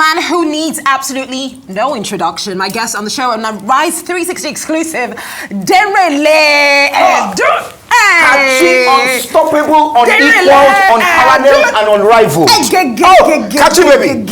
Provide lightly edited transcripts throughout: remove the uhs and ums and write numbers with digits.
man who needs absolutely no introduction. My guest on the show on the Rise 360 exclusive, Denrele. Edun. Catchy, unstoppable, unequaled, unparalleled, and unrivaled. Catchy, baby.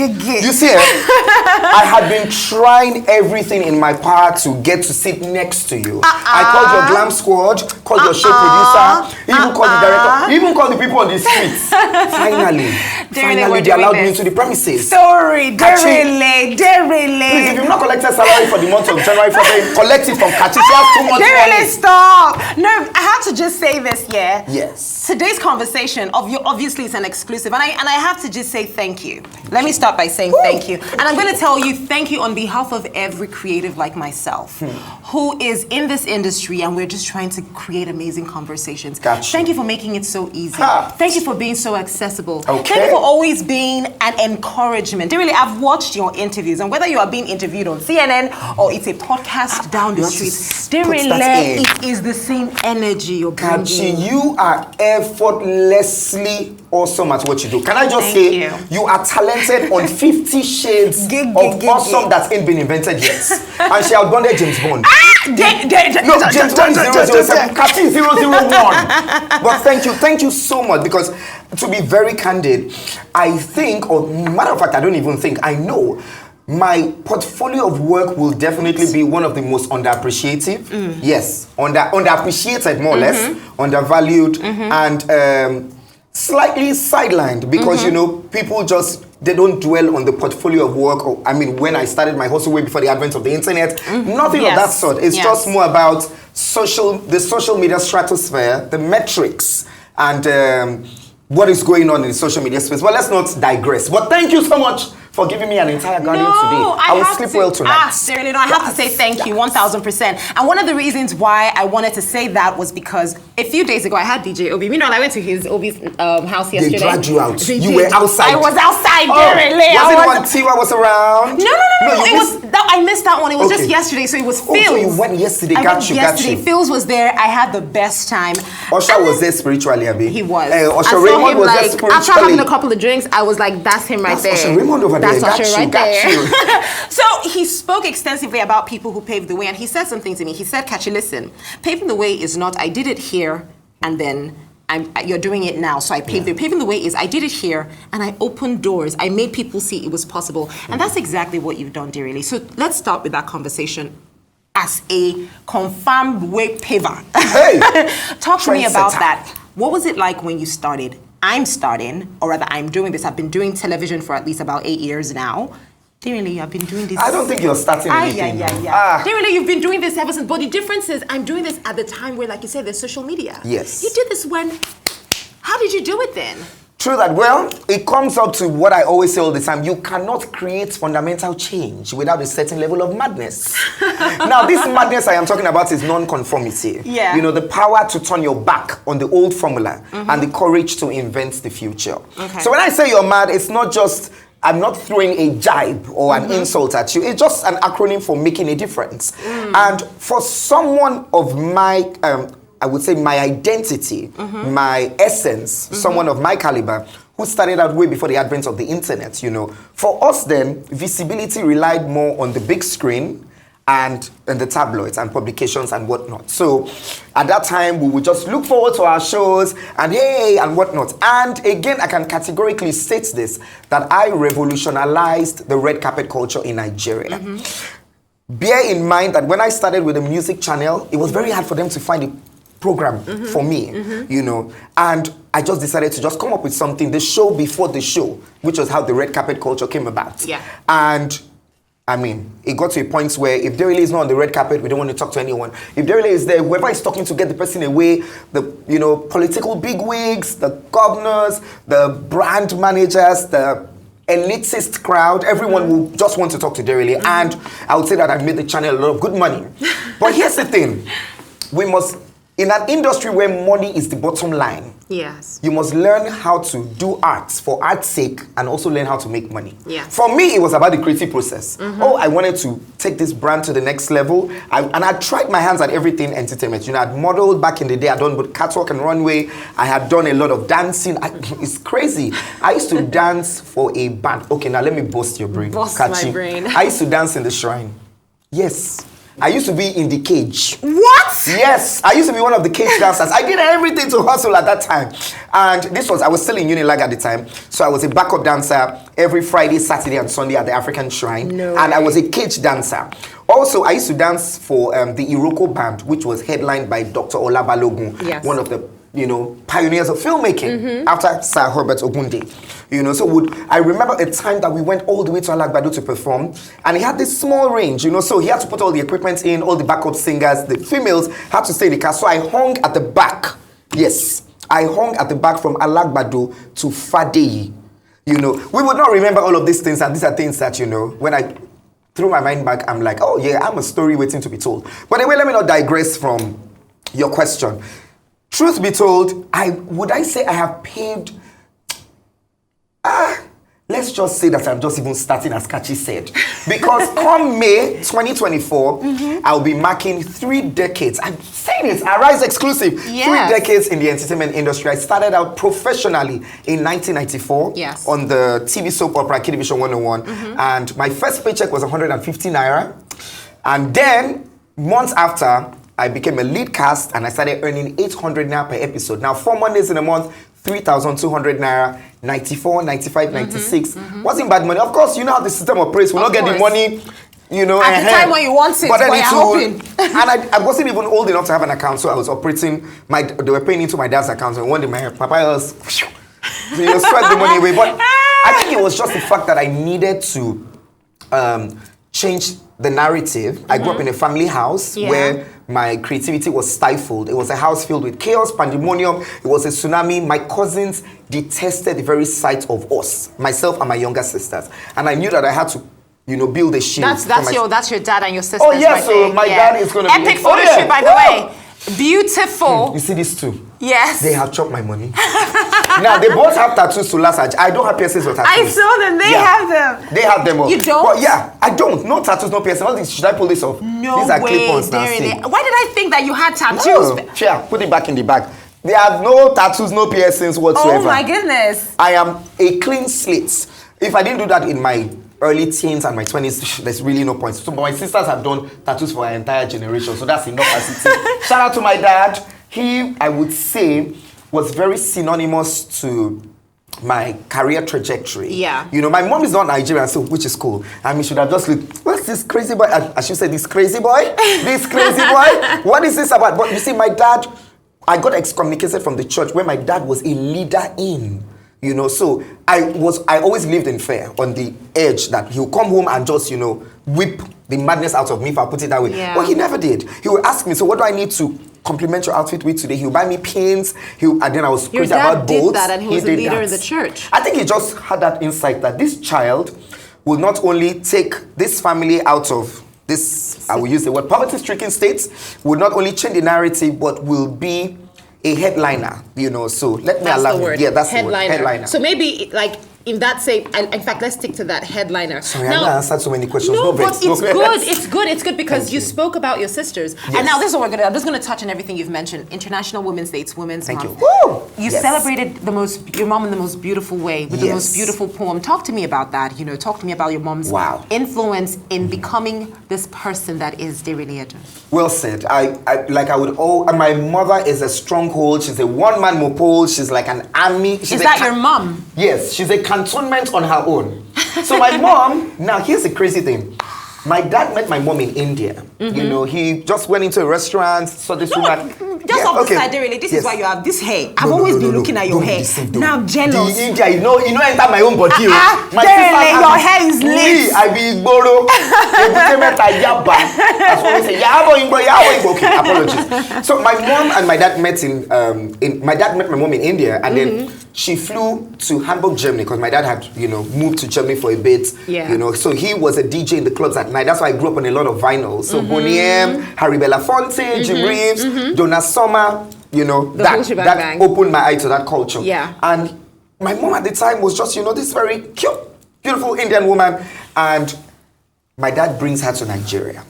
You see, I had been trying everything in my power to get to sit next to you. I called your glam squad, called your show producer, even called the director, even called the people on the streets. Finally, they allowed me into the premises. Denrele. Please, if you've not collected salary for the month of January, February, collect it from Catchy. She has 2 months. Denrele, stop. No, I have to just say this, yeah? Yes. Today's conversation, obviously, is an exclusive, and I have to just say thank you. Let me start by saying thank you. And I'm going to tell you thank you on behalf of every creative like myself who is in this industry, and we're just trying to create amazing conversations. Gotcha. Thank you for making it so easy. Thank you for being so accessible. Okay. Thank you for always being an encouragement. Really, I've watched your interviews, and whether you are being interviewed on CNN or it's a podcast down the street, Denrele, it is the same energy you're bringing. Catchy, you are effortlessly awesome at what you do. Can I just say, you are talented on 50 shades of awesome that ain't been invented yet. And she outbonded James Bond. No, James Bond is 007, Catchy 001. But thank you so much, because to be very candid, I think, or matter of fact, I don't even think, I know, my portfolio of work will definitely be one of the most underappreciated. Yes, underappreciated more or less, undervalued, and slightly sidelined, because you know, people just, they don't dwell on the portfolio of work. Or, I mean, when I started my hustle way before the advent of the internet, nothing of that sort. It's just more about the social media stratosphere, the metrics, and what is going on in the social media space. Well, let's not digress. But thank you so much for giving me an entire garden today. I will sleep well tonight. I have to say thank you, 1000%. And one of the reasons why I wanted to say that was because a few days ago I had DJ Obi. You know, I went to his Obi's house yesterday. They dragged you out. You were outside. I was outside. Was it when Tiwa was around? No. I missed that one. It was just yesterday, so it was Phil's. So you went yesterday. Got you. Phil's was there. I had the best time. Usher was there spiritually, Abi. He was. Usher Raymond was there spiritually. After having a couple of drinks, I was like, that's him right there. Usher Raymond over there. That's Usher right there. So he spoke extensively about people who paved the way, and he said something to me. He said, Catchy, listen, paving the way is not, I did it here, and then you're doing it now, so I paved the way. Paving the way is, I did it here, and I opened doors. I made people see it was possible. And that's exactly what you've done, Denrele. So let's start with that conversation as a confirmed way paver. Hey! Talk to me about that. What was it like when you started? I'm starting, or rather I'm doing this. I've been doing television for at least about 8 years now. Denrele, I've been doing this. I don't think you're starting anything. Denrele, you've been doing this ever since. But the difference is, I'm doing this at the time where, like you said, there's social media. Yes. You did this when, how did you do it then? True that. Well, it comes up to what I always say all the time. You cannot create fundamental change without a certain level of madness. Now, this madness I am talking about is non-conformity. Yeah. You know, the power to turn your back on the old formula and the courage to invent the future. Okay. So when I say you're mad, it's not just, I'm not throwing a jibe or an insult at you. It's just an acronym for making a difference. And for someone of my, I would say my identity, my essence, someone of my caliber, who started out way before the advent of the internet, you know. For us then, visibility relied more on the big screen and the tabloids and publications and whatnot. So at that time, we would just look forward to our shows and hey, and whatnot. And again, I can categorically state this, that I revolutionized the red carpet culture in Nigeria. Bear in mind that when I started with the music channel, it was very hard for them to find a program for me, you know, and I just decided to just come up with something, the show before the show, which was how the red carpet culture came about. And I mean, it got to a point where if Denrele is not on the red carpet, we don't want to talk to anyone. If Denrele is there, whoever is talking to get the person away, the, you know, political bigwigs, the governors, the brand managers, the elitist crowd, everyone will just want to talk to Denrele. And I would say that I've made the channel a lot of good money. But here's the thing, we must in an industry where money is the bottom line, Yes. you must learn how to do art for art's sake and also learn how to make money. Yes. For me, it was about the creative process. Oh, I wanted to take this brand to the next level. And I tried my hands at everything entertainment. You know, I'd modeled back in the day. I'd done both catwalk and runway. I had done a lot of dancing. It's crazy. I used to dance for a band. Okay, now let me bust your brain. Bust my brain. I used to dance in the shrine. Yes. I used to be in the cage. What? Yes, I used to be one of the cage dancers. I did everything to hustle at that time. And I was still in Unilag at the time. So I was a backup dancer every Friday, Saturday, and Sunday at the African Shrine. No and way. I was a cage dancer. Also, I used to dance for the Iroko band, which was headlined by Dr. Ola Balogun, Yes. one of the pioneers of filmmaking after Sir Herbert Ogunde. So I remember a time that we went all the way to Alagbado to perform, and he had this small range, so he had to put all the equipment in, all the backup singers, the females had to stay in the car. So I hung at the back. Yes, I hung at the back from Alagbado to Fadeyi. We would not remember all of these things, and these are things that, when I threw my mind back, I'm like, oh yeah, I'm a story waiting to be told. But anyway, let me not digress from your question. Truth be told, would I say I have paved? Let's just say that I'm just even starting, as Kachi said. Because come May 2024, I'll be marking 3 decades. I'm saying it, Arise exclusive. Yes. 3 decades in the entertainment industry. I started out professionally in 1994 Yes. on the TV soap opera Kid Division 101. And my first paycheck was 150 naira. And then, months after, I became a lead cast and I started earning 800 naira per episode. Now, 4 Mondays in a month, 3,200 naira, 94, 95, 96. Wasn't bad money. Of course, you know how the system operates. We'll not get the money, At the time when you want it, but then you're hoping. And I wasn't even old enough to have an account, so I was operating, they were paying into my dad's account, and one day my papa was, swept the money away. But I think it was just the fact that I needed to change the narrative. I grew up in a family house where my creativity was stifled. It was a house filled with chaos, pandemonium. It was a tsunami. My cousins detested the very sight of us, myself and my younger sisters. And I knew that I had to, build a shield. That's your dad and your sisters. Oh yeah, right so there. my dad is gonna epic be photo shoot, by the way. Beautiful. You see these two? Yes. They have chopped my money. Now they both have tattoos to last. I don't have piercings or tattoos. I saw them. They have them. They have them all. You don't? But yeah, I don't. No tattoos, no piercings. All these, should I pull this off? No These are way. clip-ons now. See. Why did I think that you had tattoos? No. Sure, put it back in the bag. They have no tattoos, no piercings whatsoever. Oh my goodness. I am a clean slate. If I didn't do that in my early teens and my 20s, there's really no point. So, but my sisters have done tattoos for our entire generation, so that's enough as it is. Shout out to my dad. He, I would say, was very synonymous to my career trajectory. Yeah. My mom is not Nigerian, so which is cool. I mean, should have just looked, what's this crazy boy? As she said, this crazy boy? This crazy boy? What is this about? But you see, my dad, I got excommunicated from the church where my dad was a leader in. So I always lived in fear, on the edge that he'll come home and just, whip the madness out of me, if I put it that way. Yeah. But he never did. He would ask me, so what do I need to compliment your outfit with today? He'll buy me pins. And then I was crazy about boats. Your dad did that, and he was a leader in the that. church. I think he just had that insight that this child will not only take this family out of this, I will use the word poverty-stricken states, will not only change the narrative, but will be a headliner, so let me allow you. Yeah, that's headliner. The word, headliner. So maybe, in that same, and in fact, let's stick to that headliner. Sorry, I answered so many questions. No, but vex, it's vex. good. It's good because you spoke about your sisters. Yes. And now this is what I'm just gonna touch on everything you've mentioned. International Women's Day, it's Women's Thank Month. you. Woo! You Yes. celebrated your mom in the most beautiful way with the most Yes. beautiful poem. Talk to me about that. Talk to me about your mom's influence in becoming this person that is Denrele Edun. Well said. My mother is a stronghold. She's a one-man mopole. She's like an army. Is that your mom? Yes, she's a cantonment on her own. So my mom, now here's the crazy thing. My dad met my mom in India. He just went into a restaurant, saw this woman. Just off the side, really, this is why you have this hair. I've always been looking at your hair. Now I'm jealous. The India, enter my own body. My Denrele, your hair is lit. I be Igboro. That's what we say. Okay, apologies. So my mom and my dad met my dad met my mom in India, and then she flew to Hamburg, Germany, because my dad had, moved to Germany for a bit. Yeah. So he was a DJ in the clubs at night. That's why I grew up on a lot of vinyls. So Boney M, Harry Belafonte, Jim Reeves, Donna summer, you know, The whole shebang that bang. opened my eye to that culture. Yeah. And my mom at the time was just, you know, this very cute, beautiful Indian woman. And my dad brings her to Nigeria.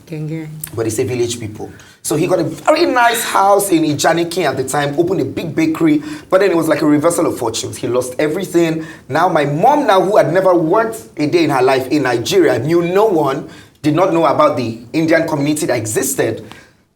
But it's a village people. So he got a very nice house in Ijaniki at the time, opened a big bakery, but then it was like a reversal of fortunes. He lost everything. Now my mom now, who had never worked a day in her life in Nigeria, knew no one, did not know about the Indian community that existed,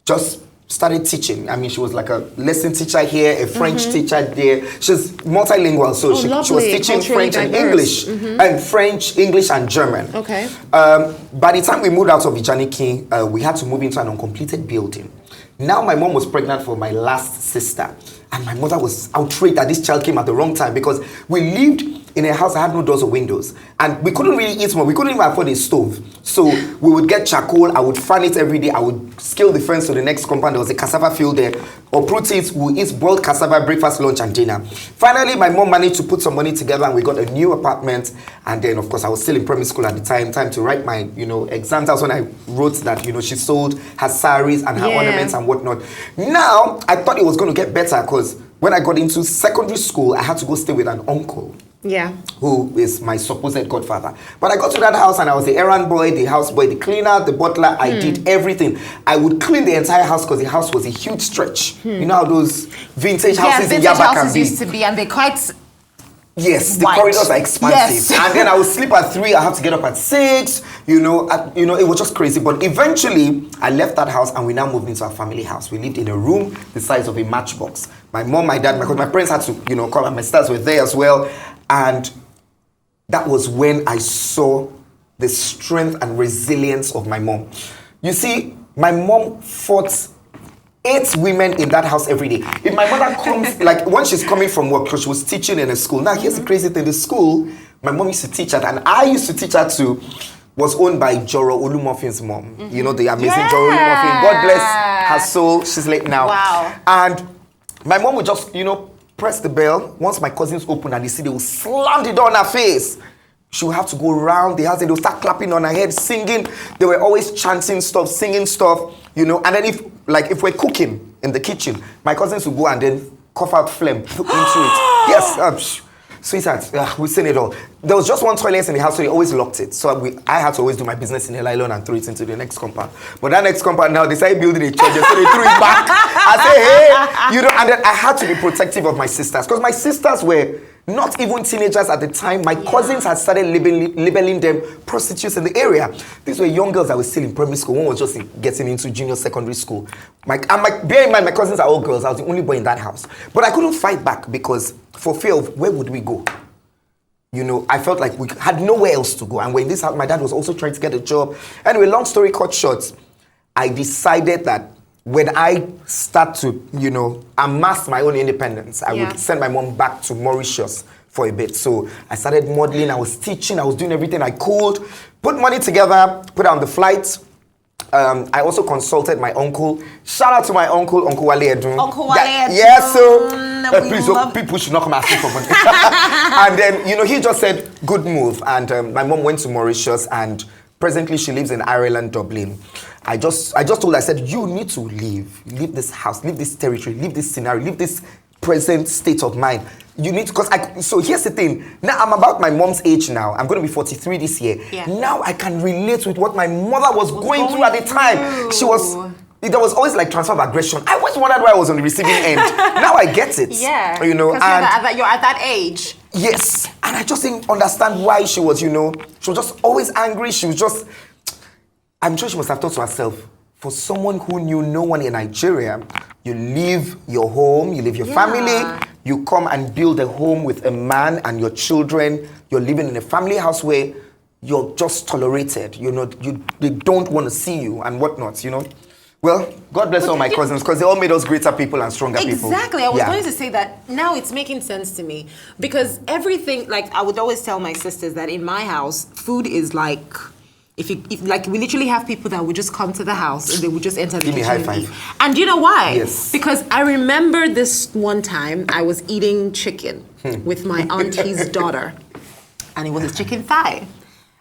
just started teaching. I mean, she was like a lesson teacher here, a French teacher there. She's multilingual, so she was teaching French and English, and French, English, and German. Okay. By the time we moved out of Ijaniki, we had to move into an uncompleted building. Now my mom was pregnant for my last sister, and my mother was outraged that this child came at the wrong time because we lived in a house that had no doors or windows, and we couldn't really eat more. We couldn't even afford a stove, so we would get charcoal. I would fan it every day. I would scale the fence to the next compound. There was a cassava field there. Uproot it. We eat boiled cassava, breakfast, lunch, and dinner. Finally, my mom managed to put some money together, and we got a new apartment. And then, of course, I was still in primary school at the time. Time to write my, you know, exams. That's when I wrote that, you know, she sold her saris and her ornaments and whatnot. Now, I thought it was going to get better because when I got into secondary school, I had to go stay with an uncle. Yeah. Who is my supposed godfather. But I got to that house and I was the errand boy, the house boy, the cleaner, the butler. I did everything. I would clean the entire house because the house was a huge stretch. You know how those vintage houses in Yaba can be? used to be, and they quite... Yes, the White. corridors are expansive. Yes. And then I would sleep at 3, I have to get up at 6. You know, it was just crazy. But eventually, I left that house and we now moved into our family house. We lived in a room the size of a matchbox. My mom, my dad, my parents had to, you know, come, and my sisters were there as well. And that was when I saw the strength and resilience of my mom. You see, my mom fought 8 women in that house every day. If my mother comes, like when she's coming from work, because she was teaching in a school. Now, here's the crazy thing. The school, my mom used to teach at, and I used to teach her too, was owned by Joro Olumoffin's mom. You know, the amazing Joro Olumofin. God bless her soul. She's late now. Wow. And my mom would just, you know, press the bell. Once my cousins open and they see, they will slam the door on her face. She would have to go around the house and they would start clapping on her head, singing. They were always chanting stuff, singing stuff, you know. And then if we're cooking in the kitchen, my cousins would go and then cough out phlegm into it. Yes, sweetheart, we've seen it all. There was just one toilet in the house, so they always locked it. So I had to always do my business in a nylon and throw it into the next compound. But that next compound now, they started building a church, so they threw it back. I say, hey, you know, and then I had to be protective of my sisters because my sisters were not even teenagers at the time. My cousins had started labeling them prostitutes in the area. These were young girls that were still in primary school. One was just getting into junior secondary school. Bear in mind, my cousins are all girls. I was the only boy in that house. But I couldn't fight back because for fear of where would we go? You know, I felt like we had nowhere else to go. And when this happened, my dad was also trying to get a job. Anyway, long story cut short, I decided that when I start to, you know, amass my own independence, I would send my mom back to Mauritius for a bit. So I started modeling, I was teaching, I was doing everything I could, put money together, put on the flight. I also consulted my uncle. Shout out to my uncle, Uncle Wale Edun. Uncle Wale Edun. Yes, so please, people should not come asking for money. And then, you know, he just said, good move. And my mom went to Mauritius and presently she lives in Ireland, Dublin. I just told her, I said, you need to leave this house, leave this territory, leave this scenario, leave this present state of mind. You need to, so here's the thing. Now I'm about my mom's age now. I'm going to be 43 this year. Yeah. Now I can relate with what my mother was going through at the time. There was always like transfer of aggression. I always wondered why I was on the receiving end. Now I get it. Yeah. You know, and you're at that age. Yes. And I just didn't understand why she was, you know, she was just always angry. She was just, I'm sure she must have thought to herself, for someone who knew no one in Nigeria, you leave your home, you leave your family, you come and build a home with a man and your children, you're living in a family house where you're just tolerated, you know, they don't want to see you and whatnot, you know. Well, God bless all my cousins because they all made us greater people and stronger people. Exactly. I was going to say that now it's making sense to me because everything, like I would always tell my sisters that in my house, food is like, if like we literally have people that would just come to the house and they would just enter the kitchen. Give me a high five. And you know why? Yes. Because I remember this one time I was eating chicken with my auntie's daughter, and it was a chicken thigh,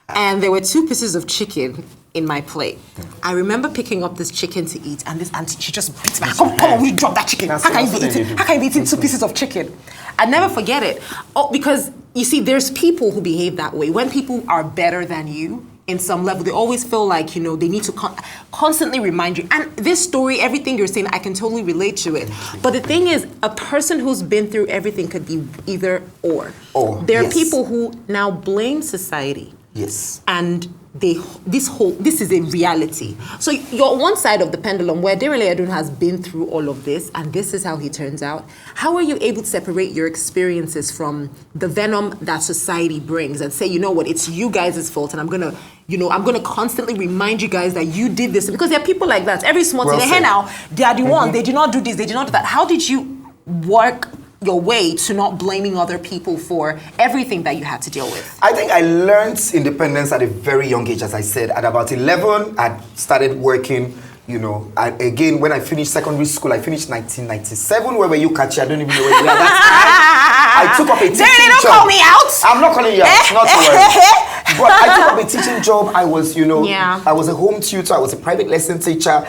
and there were 2 pieces of chicken in my plate. I remember picking up this chicken to eat, and this auntie, she just beats me. Come on, we drop that chicken. How can you be eating 2 pieces of chicken? I never forget it. Oh, because you see, there's people who behave that way. When people are better than you in some level, they always feel like, you know, they need to constantly remind you. And this story, everything you're saying, I can totally relate to it. But the thing is, a person who's been through everything could be either or. There are people who now blame society. Yes. And this is a reality. So you're on one side of the pendulum where Denrele Edun has been through all of this, and this is how he turns out. How are you able to separate your experiences from the venom that society brings and say, you know what, it's you guys' fault, and I'm gonna constantly remind you guys that you did this, because there are people like that. Every small thing, hey now, they are the one, they did not do this, they did not do that. How did you work your way to not blaming other people for everything that you had to deal with? I think I learned independence at a very young age. As I said, at about 11, I started working, you know. And again, when I finished secondary school, I finished 1997. Where were you, Kachi? I don't even know where you are. I took up a teaching job. Don't call me out. I'm not calling you out, not to worry. But I took up a teaching job. I was, you know, I was a home tutor. I was a private lesson teacher.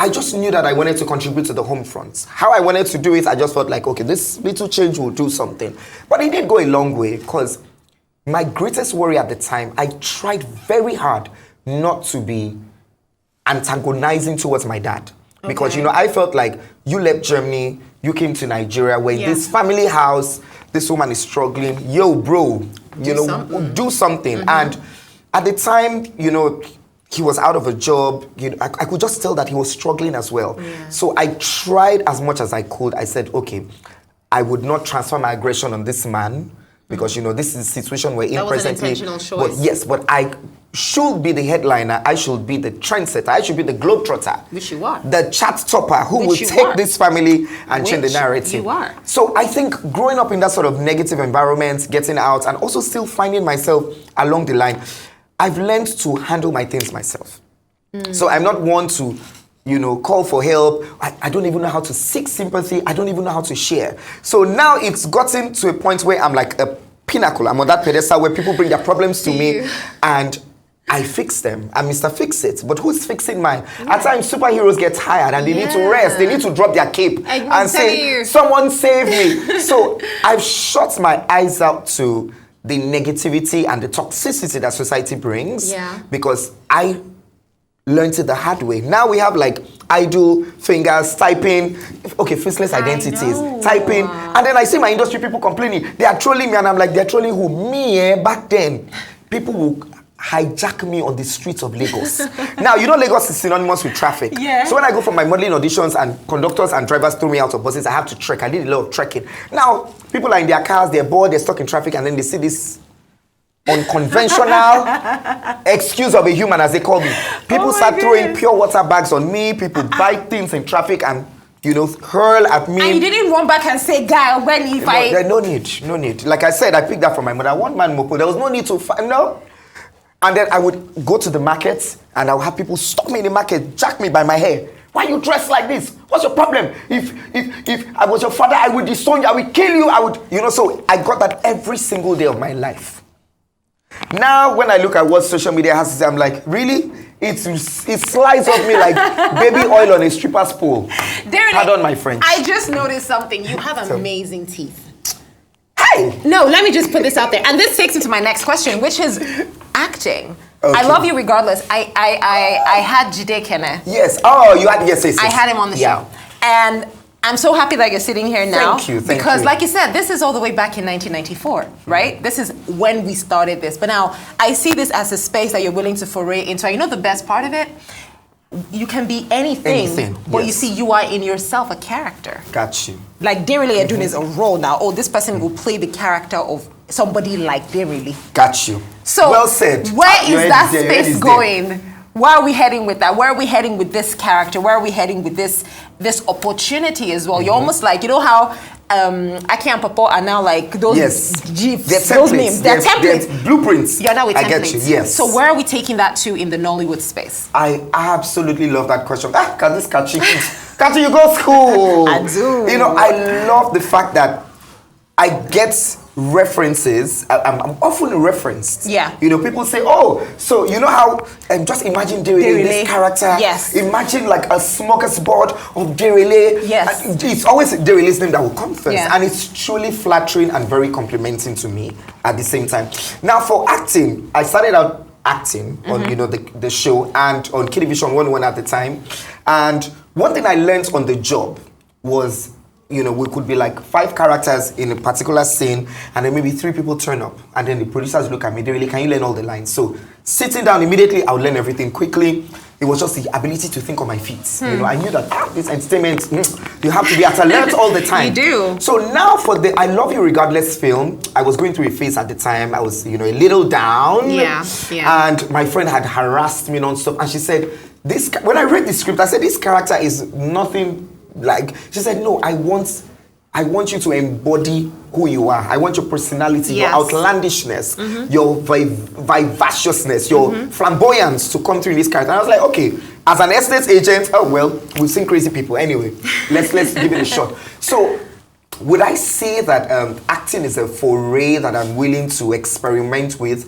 I just knew that I wanted to contribute to the home front. How I wanted to do it, I just felt like, okay, this little change will do something. But it did go a long way, because my greatest worry at the time, I tried very hard not to be antagonizing towards my dad. Because, you know, I felt like you left Germany, you came to Nigeria, we're in this family house, this woman is struggling. Yo, bro, do something. And at the time, you know, he was out of a job. You know, I could just tell that he was struggling as well. So I tried as much as I could. I said, okay, I would not transfer my aggression on this man, because, you know, this is a situation we're in presently. That was an intentional choice. But yes, but I should be the headliner. I should be the trendsetter. I should be the globetrotter. Which you are. The chat topper who will take this family and change the narrative. You are. So I think growing up in that sort of negative environment, getting out, and also still finding myself along the line, I've learned to handle my things myself. So I'm not one to, you know, call for help. I don't even know how to seek sympathy. I don't even know how to share. So now it's gotten to a point where I'm like a pinnacle. I'm on that pedestal where people bring their problems to me and I fix them. I'm Mr. Fix It. But who's fixing mine? At times, superheroes get tired and they need to rest. They need to drop their cape and say, someone save me. So I've shut my eyes out to the negativity and the toxicity that society brings, because I learned it the hard way. Now we have like idle fingers, typing, okay, faceless identities, typing, and then I see my industry people complaining. They are trolling me, and I'm like, they're trolling who? Me, back then, people will hijack me on the streets of Lagos. Now, you know Lagos is synonymous with traffic. So when I go for my modeling auditions and conductors and drivers throw me out of buses, I have to trek. I did a lot of trekking. Now, people are in their cars, they're bored, they're stuck in traffic, and then they see this unconventional excuse of a human, as they call me. People start throwing pure water bags on me. People bite things in traffic and, you know, hurl at me. And you didn't run back and say, guy, when if no need. Like I said, I picked that from my mother. One man mopo. There was no need to fight. No. And then I would go to the market and I would have people stop me in the market, jack me by my hair. Why you dressed like this? What's your problem? If I was your father, I would disown you, I would kill you, I would, you know, so I got that every single day of my life. Now, when I look at what social media has to say, I'm like, really? It slides off me like baby oil on a stripper's pole. Pardon my French. I just noticed something. You have amazing teeth. Hey! No, let me just put this out there. And this takes me to my next question, which is acting. I love you regardless. I had Jide Kene. Yes. Oh, you had, yes. I had him on the show. And I'm so happy that you're sitting here now. Thank you. Because like you said, this is all the way back in 1994, right? This is when we started this. But now I see this as a space that you're willing to foray into. And you know the best part of it? You can be anything, but you see, you are in yourself a character. Got you. Like Denrele Edun is a role now. Oh, this person will play the character of somebody like Denrele. Got you. So, well said. Where is that space going? Where are we heading with that? Where are we heading with this character? Where are we heading with this opportunity as well? You're almost like, you know how Aki and Papa are now like those GIFs, those memes. They're templates. They're blueprints. You're now with templates. I get you, yes. So where are we taking that to in the Nollywood space? I absolutely love that question. Can this catch you? Catch you go school. I do. You know, I love the fact that I get references. I'm often referenced. Yeah. You know, people say, "Oh, so you know how?" Just imagine Denrele, this character. Yes. Imagine like a smorgasbord of Denrele. Yes. And it's always Denrele's name that will come first, Yeah. and it's truly flattering and very complimenting to me at the same time. Now, for acting, I started out acting on the show and on Kid Division 101 at the time, and one thing I learned on the job was, we could be like 5 characters in a particular scene, and then maybe 3 people turn up, and then the producers look at me, they really, can you learn all the lines? So sitting down immediately, I would learn everything quickly. It was just the ability to think on my feet. I knew that this entertainment, you have to be at alert all the time. You do. So now for the I Love You Regardless film, I was going through a phase at the time. I was, a little down. Yeah. And my friend had harassed me nonstop, and she said, when I read the script, I said, this character is nothing like. She said, no, I want you to embody who you are. I want your personality, your outlandishness, your vivaciousness, your flamboyance to come through in this character. And I was like, okay, as an estate agent, oh well, we've seen crazy people. Anyway, let's give it a shot. So, would I say that acting is a foray that I'm willing to experiment with?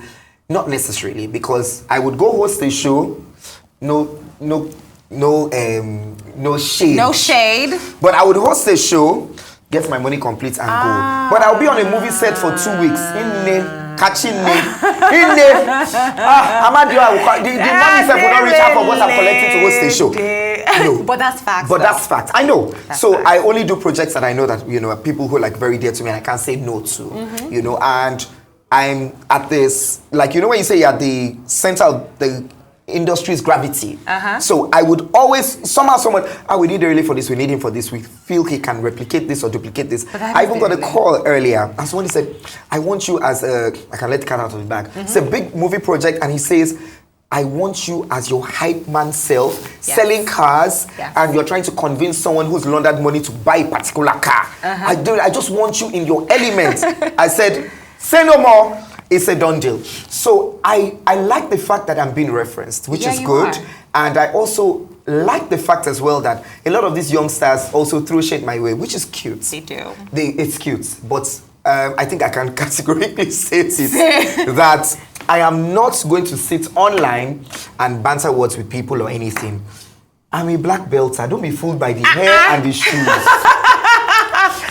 Not necessarily, because I would go host a show, no shade. No shade. But I would host a show, get my money complete and go. But I'll be on a movie set for 2 weeks. Catching me. The money set will not reach half of what I'm collecting to host a show. No. But that's fact. But that's fact. I know. That's so fact. I only do projects that I know that, are people who are like very dear to me and I can't say no to. And I'm at this, like, when you say you're at the center of the industry's gravity. So I would always, someone, we need Denrele for this, we need him for this, we feel he can replicate this or duplicate this. I even got a call earlier, and someone said, I want you as I can let the cat out of the bag. It's a big movie project, and he says, I want you as your hype man self, selling cars, and you're trying to convince someone who's laundered money to buy a particular car. I just want you in your element. I said, say no more. It's a done deal. So I like the fact that I'm being referenced, which is good. And I also like the fact as well that a lot of these youngsters also throw shade my way, which is cute. They do. It's cute. But I think I can categorically say that I am not going to sit online and banter words with people or anything. I'm a black belter. Don't be fooled by the hair and the shoes.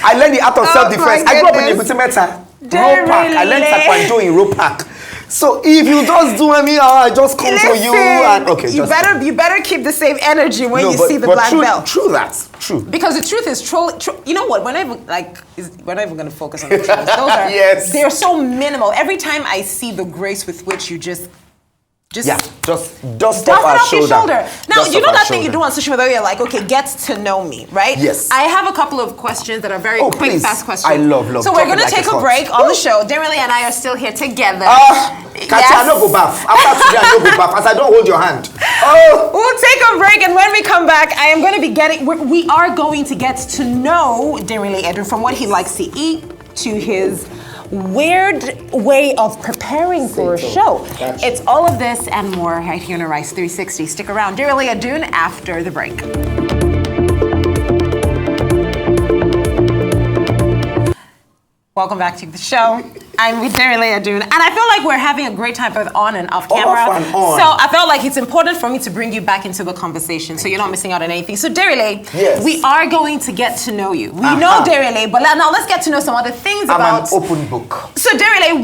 I learned the art of self-defense. I grew up in the Butimeta. Ropac. I learned Taekwondo in Ropac. So if you just do me, I just come to you and you better keep the same energy when you see the black belt. True that. True. Because the truth is you know what? We're not even going to focus on the trolls. Those are they're so minimal. Every time I see the grace with which you just dust off your shoulder. Now, you know that thing you do on social media, you're like, okay, get to know me, right? Yes. I have a couple of questions that are very quick, fast questions. I love. So we're going to take a break on the show. Denrele and I are still here together. Katia, I no go bath. After today, I no go bath, as I don't hold your hand. We'll take a break, and when we come back, I am going to be we are going to get to know Denrele Edun, from what he likes to eat to his weird way of preparing for a show. Gotcha. It's all of this and more right here on Rice 360. Stick around. Denrele Edun after the break. Welcome back to the show. I'm with Denrele Edun, and I feel like we're having a great time both on and off camera. Off and on. So I felt like it's important for me to bring you back into the conversation so you're not missing out on anything. So Denrele, we are going to get to know you. We know Denrele, but now let's get to know some other things about... I'm an open book. So Denrele,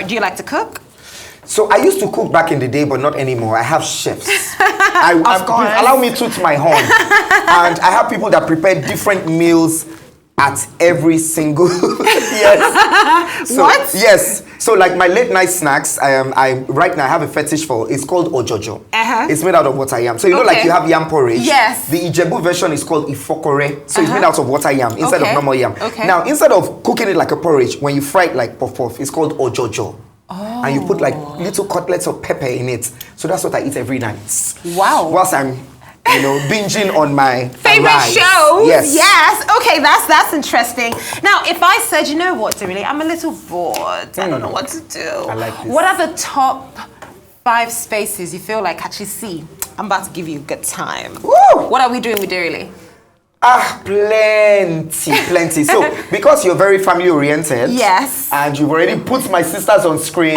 do you like to cook? So I used to cook back in the day, but not anymore. I have chefs. Allow me to toot my horn. And I have people that prepare different meals at every single What? Yes. So like my late night snacks, right now I have a fetish for. It's called ojojo. It's made out of water yam. So you know, like you have yam porridge. Yes. The Ijebu version is called ifokore. So it's made out of water yam instead of normal yam. Now instead of cooking it like a porridge, when you fry it like puff puff, it's called ojojo. And you put like little cutlets of pepper in it. So that's what I eat every night. Wow. Whilst I'm binging on my favorite shows. Yes. Okay, that's interesting. Now, if I said, you know what, Denrele, I'm a little bored. I don't know what to do. I like this. What are the top 5 spaces you feel like, actually, I'm about to give you a good time? Woo! What are we doing with Denrele? Plenty. So, because you're very family oriented, yes, and you've already put my sisters on screen.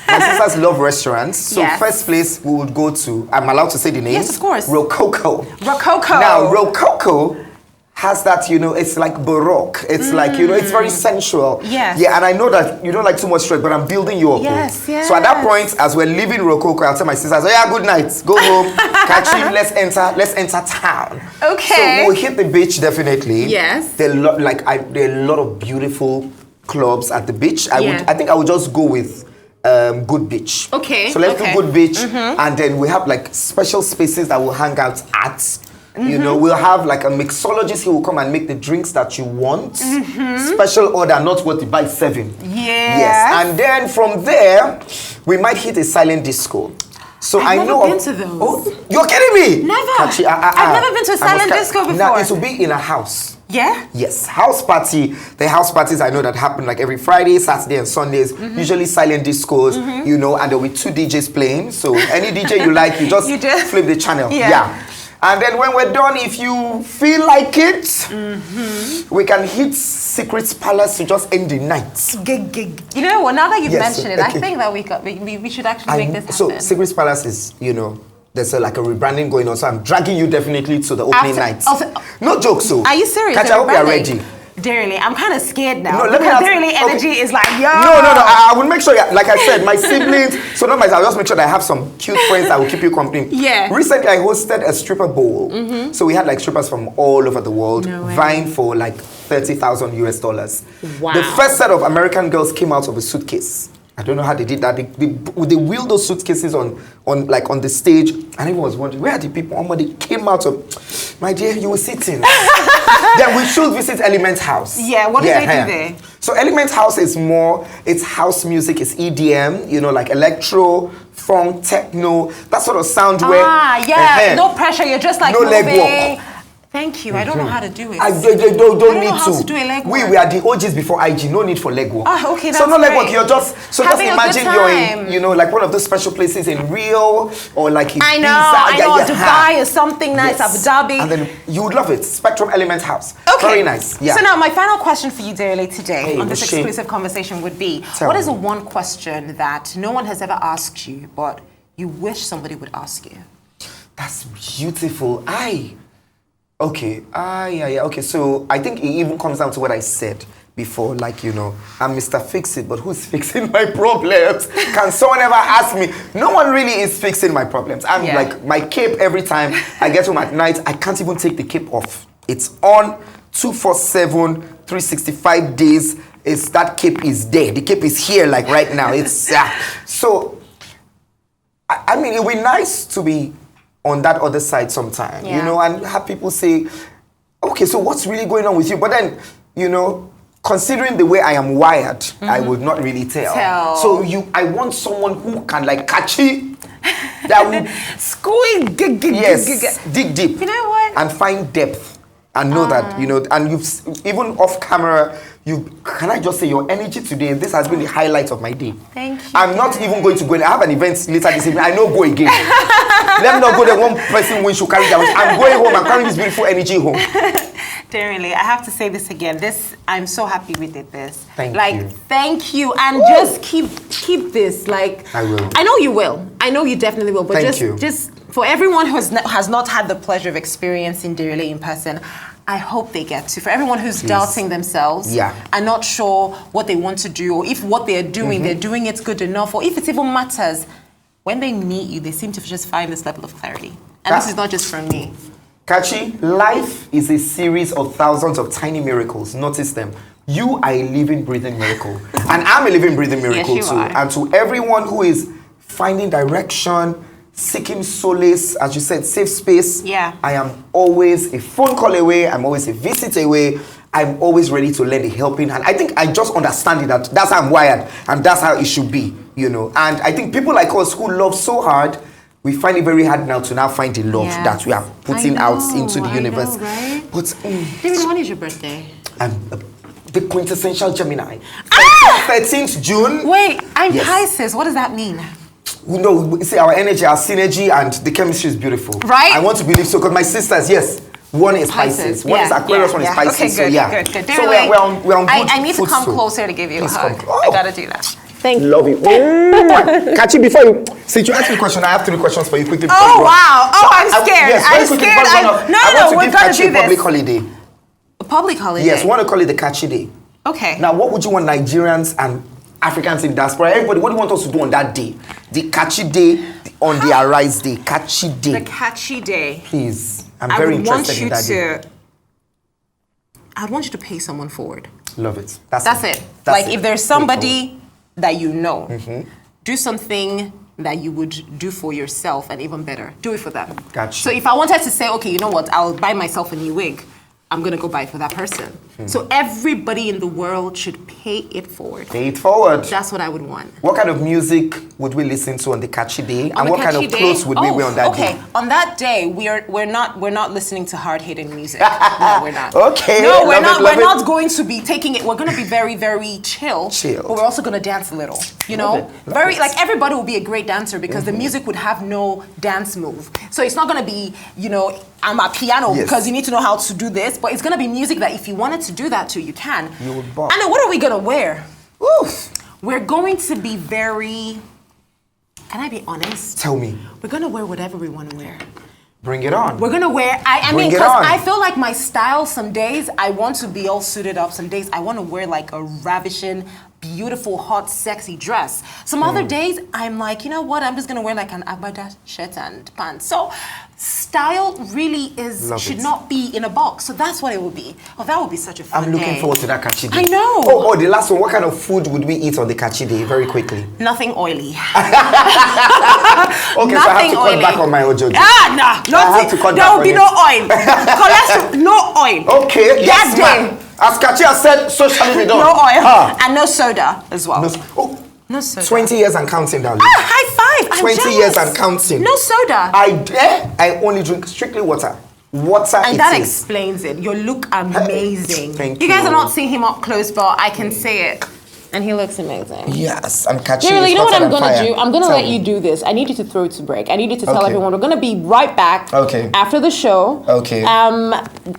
My sisters love restaurants. So, yes. first place we would go to, I'm allowed to say the name? Yes, of course. Rococo. Rococo. Now, Rococo has that, it's like Baroque. It's like, it's very sensual. Yes. Yeah, and I know that you don't like too much stress, but I'm building you up. Yes, yes. So at that point, as we're leaving Rococo, I'll tell my sisters, oh yeah, good night. Go home, catch you, let's enter town. Okay. So we'll hit the beach, definitely. Yes. There are a lot of beautiful clubs at the beach. Yeah. I think I would just go with Good Beach. Okay. So let's do Good Beach, and then we have like special spaces that we'll hang out at. We'll have like a mixologist who will come and make the drinks that you want. Special order, not what you buy serving. Yes. And then from there, we might hit a silent disco. So I've never been to those. Oh, you're kidding me? Never. Kachi, I've never been to a silent disco before. Now, it will be in a house. Yeah? Yes, house party. The house parties I know that happen like every Friday, Saturday, and Sundays. Usually silent discos, and there'll be 2 DJs playing. So any DJ you like, you just flip the channel. Yeah. And then when we're done, if you feel like it, we can hit Secret Palace to just end the night. You know what? Now that you've mentioned it, I think that we should actually make this happen. So Secret Palace is, there's like a rebranding going on. So I'm dragging you definitely to the opening night. No joke, so. Are you serious? Kachi, I hope you're ready. Denrele, I'm kind of scared now. No, let me ask, Denrele energy is like, yo. No. I will make sure, like I said, my siblings, so not myself, I'll just make sure that I have some cute friends that will keep you company. Yeah. Recently, I hosted a stripper bowl. So we had like strippers from all over the world vying for like $30,000 US. Wow. The first set of American girls came out of a suitcase. I don't know how they did that. They wheeled those suitcases on the stage, and everyone was wondering, where are the people? They came out of, my dear, you were sitting. Then we should visit Element House. Yeah, what do they do there? So Element House is it's house music, it's EDM, like electro, funk, techno, that sort of sound where... no pressure, you're just like no moving. leg walk. Thank you. I don't know how to do it. I don't need need how to do a leg We walk. are the OGs before IG. No need for leg walk. Okay, that's so no leg walk. great. You're just imagine you're in like one of those special places in Rio or like in Dubai or something nice, Abu Dhabi. And then you would love it. Spectrum Element House. Okay. Very nice. Yeah. So now my final question for you, Denrele, today on this exclusive conversation would be: what is the one question that no one has ever asked you, but you wish somebody would ask you? That's beautiful. Okay, okay, so I think it even comes down to what I said before, like, I'm Mr. Fix-It, but who's fixing my problems? Can someone ever ask me? No one really is fixing my problems. I'm like, my cape every time I get home at night, I can't even take the cape off. It's on 247, 365 days. That cape is there. The cape is here, like right now. It's, so, I mean, it would be nice to be on that other side sometime, and have people say, okay, so what's really going on with you? But then, considering the way I am wired, I would not really tell. So I want someone who can like catch it, that will squeeze, dig deep. You know what? And find depth. And know that, and you've, even off camera, can I just say your energy today, this has been the highlight of my day. Thank you. I'm not even going to go in. I have an event later this evening. I know go again. Let me not go there. One person wins, should carry that. I'm going home. I'm carrying this beautiful energy home. Denrele, I have to say this again. I'm so happy we did this. Thank you. Thank you. And just keep this. Like, I will. I know you will. I know you definitely will. But Thank you. just for everyone who has not had the pleasure of experiencing Denrele in person, I hope they get to. For everyone who's doubting themselves and not sure what they want to do, or if what they're doing, they're doing it good enough, or if it even matters, when they meet you, they seem to just find this level of clarity. And this is not just from me. Kachi, life is a series of thousands of tiny miracles. Notice them. You are a living, breathing miracle. And I'm a living, breathing miracle Yes, you too. are. And to everyone who is finding direction, seeking solace, as you said, safe space. I am always a phone call away. I'm always a visit away. I'm always ready to lend a helping hand. I think I just understand it, that's how I'm wired, and that's how it should be, And I think people like us who love so hard, we find it very hard now to find the love that we are putting out into the universe. I know, right? But David, when is your birthday? I'm the quintessential Gemini. 13th June. Wait, I'm Pisces. What does that mean? No, see, our energy, our synergy, and the chemistry is beautiful. Right? I want to believe so, because my sisters, One is Pisces. One is Aquarius, one is Pisces. Okay, good, so yeah. good. So we're on good I need to come footstool. closer to give you a hug. Oh. I gotta do that. Thank you. Love you. Kachi, before you, since you asked me a question, I have 3 questions for you quickly. Oh wow! Oh, I'm scared. Yes, I'm quickly, scared. No, we're gonna do a public this. holiday. A public holiday. Yes, we want to call it the Kachi Day. Okay. Now, what would you want Nigerians and Africans in diaspora, everybody, what do you want us to do on that day? The Kachi Day, on the Arise Day. Kachi Day. The Kachi Day. Please. I'm very interested in that day. I want you to pay someone forward. Love it. That's it. Like if there's somebody that you know, do something that you would do for yourself and even better. Do it for them. Gotcha. So if I wanted to say, okay, you know what, I'll buy myself a new wig, I'm gonna go buy it for that person. So everybody in the world should pay it forward. Pay it forward. That's what I would want. What kind of music would we listen to on the Kachi Day? On and the what kind Kachi of clothes would we wear on that day? Okay, on that day we're not listening to hard-hitting music. No, we're not. Okay. No, we're not. We're not going to be taking it. We're going to be very, very chill. Chill. But we're also going to dance a little. You know, Love very it. like everybody will be a great dancer because the music would have no dance move. So it's not going to be, you know, I'm a piano because you need to know how to do this. But it's going to be music that if you wanted to do that too, you can. You would bop. And then what are we going to wear? Oof. We're going to be very. Can I be honest? Tell me. We're going to wear whatever we want to wear. Bring it on. We're gonna wear, I Bring mean, it because on. I feel like my style, some days I want to be all suited up. Some days I want to wear like a ravishing, beautiful, hot, sexy dress. Some other days I'm like, you know what, I'm just gonna wear like an agbada shirt and pants. So style really should not be in a box. So that's what it would be. Oh, that would be such a fun I'm looking day. forward to that Kachi Day. I know. Oh, the last one. What kind of food would we eat on the Kachi Day? Very quickly. Nothing oily. Okay, so I have to cut back on my ojojo. Nothing. have to cut There back will be on no it. oil. Cholesterol, no oil. Okay, yes, That ma'am. day. As Kachi has said, so shall it be done. No oil. Ah. And no soda as well. No, No soda. 20 years and counting, darling. High five. I'm 20 jealous. years and counting. No soda. I only drink strictly water. Water And it that is. explains it. You look amazing. Thank You guys you. are not seeing him up close, but I can say it. And he looks amazing. Yes, I'm catching Denrele, it you know what hotter I'm than gonna fire. do? I'm gonna Tell let me. you do this. I need you to throw it to break. I need you to tell Okay. everyone we're gonna be right back. Okay. After the show. Okay.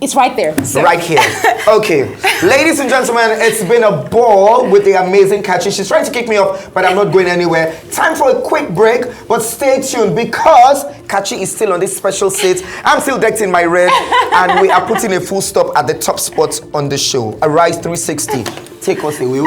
It's right there. So. Right here. Okay. Ladies and gentlemen, it's been a ball with the amazing Kachi. She's trying to kick me off, but I'm not going anywhere. Time for a quick break, but stay tuned because Kachi is still on this special seat. I'm still decked in my red, and we are putting a full stop at the top spot on the show. Arise 360. Take us away.